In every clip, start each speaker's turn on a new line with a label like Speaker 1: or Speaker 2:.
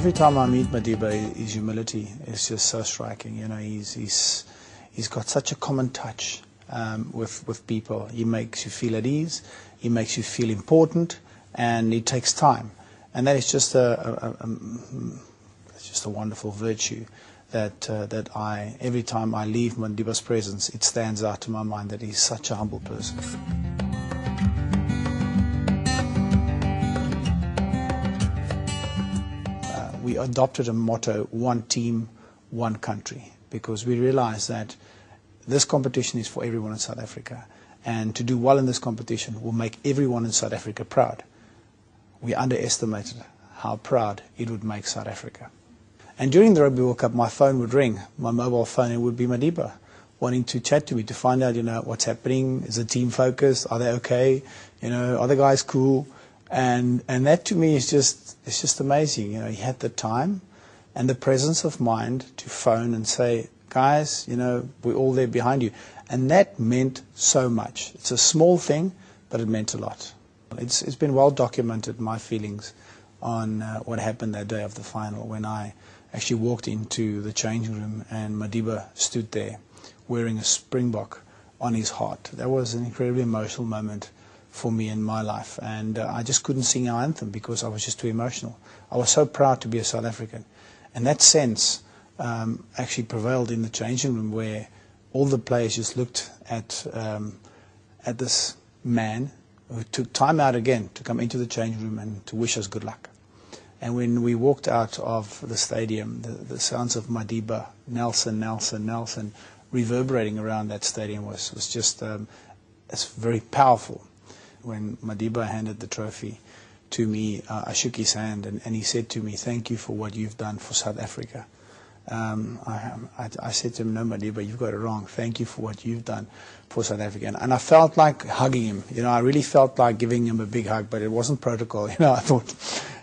Speaker 1: Every time I meet Madiba, his humility is just so striking. You know, he's got such a common touch with people. He makes you feel at ease. He makes you feel important, and it takes time. And that is just it's just a wonderful virtue that every time I leave Madiba's presence, it stands out to my mind that he's such a humble person. We adopted a motto, one team, one country, because we realized that this competition is for everyone in South Africa, and to do well in this competition will make everyone in South Africa proud. We underestimated how proud it would make South Africa. And during the Rugby World Cup, my phone would ring, my mobile phone, and it would be Madiba, wanting to chat to me, to find out, what's happening, is the team focused, are they okay, are the guys cool? And that to me is just amazing. He had the time and the presence of mind to phone and say, guys, we're all there behind you. And that meant so much. It's a small thing, but it meant a lot. It's been well documented, my feelings on what happened that day of the final, when I actually walked into the changing room and Madiba stood there wearing a springbok on his heart. That was an incredibly emotional moment for me in my life, and I just couldn't sing our anthem because I was just too emotional. I was so proud to be a South African, and that sense actually prevailed in the changing room, where all the players just looked at this man who took time out again to come into the changing room and to wish us good luck. And when we walked out of the stadium, the sounds of Madiba, Nelson, Nelson, Nelson, reverberating around that stadium was just it's very powerful. When Madiba handed the trophy to me, I shook his hand, and he said to me, "Thank you for what you've done for South Africa." I said to him, "No, Madiba, you've got it wrong. Thank you for what you've done for South Africa." And I felt like hugging him. I really felt like giving him a big hug, but it wasn't protocol. I thought,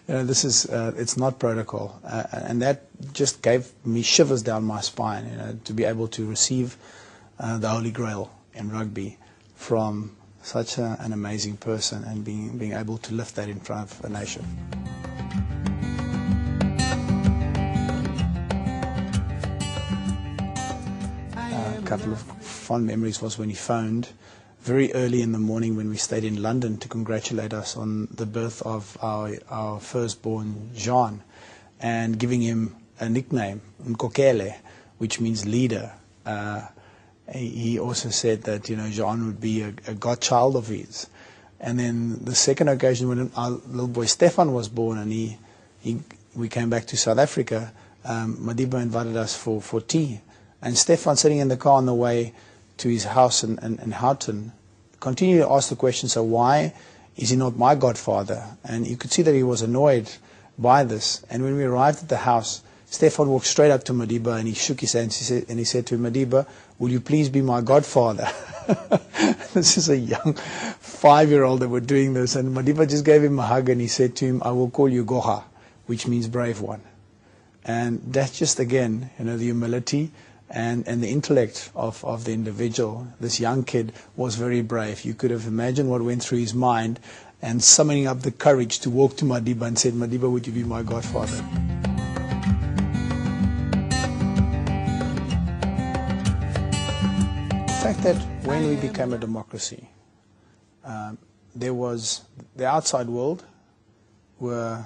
Speaker 1: this is it's not protocol, and that just gave me shivers down my spine. To be able to receive the Holy Grail in rugby from such an amazing person, and being able to lift that in front of a nation. A couple of fond memories was when he phoned very early in the morning when we stayed in London to congratulate us on the birth of our firstborn, Jean, and giving him a nickname, Nkokele, which means leader. He also said that Jean would be a godchild of his. And then the second occasion, when our little boy Stefan was born, and we came back to South Africa, Madiba invited us for tea. And Stefan, sitting in the car on the way to his house in Houghton, continued to ask the question, so why is he not my godfather? And you could see that he was annoyed by this. And when we arrived at the house, Stefan walked straight up to Madiba and he shook his hand and he said to Madiba, "Will you please be my godfather?" This is a young 5-year-old that were doing this, and Madiba just gave him a hug and he said to him, "I will call you Goha," which means brave one. And that's just, again, the humility and the intellect of the individual. This young kid was very brave. You could have imagined what went through his mind, and summoning up the courage to walk to Madiba and said, "Madiba, would you be my godfather?" The fact that when we became a democracy, there was the outside world were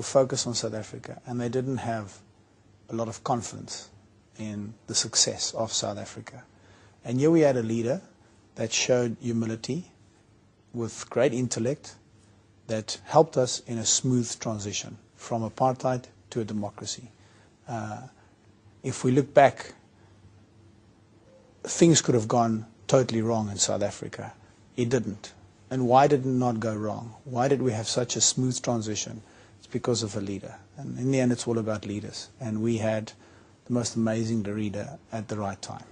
Speaker 1: focused on South Africa, and they didn't have a lot of confidence in the success of South Africa. And here we had a leader that showed humility with great intellect that helped us in a smooth transition from apartheid to a democracy. If we look back, things could have gone totally wrong in South Africa. It didn't. And why did it not go wrong? Why did we have such a smooth transition? It's because of a leader. And in the end, it's all about leaders. And we had the most amazing leader at the right time.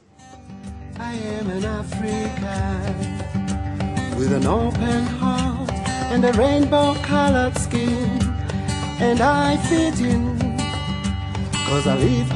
Speaker 2: I am an African with an open heart and a rainbow-colored skin, and I fit in 'cause I live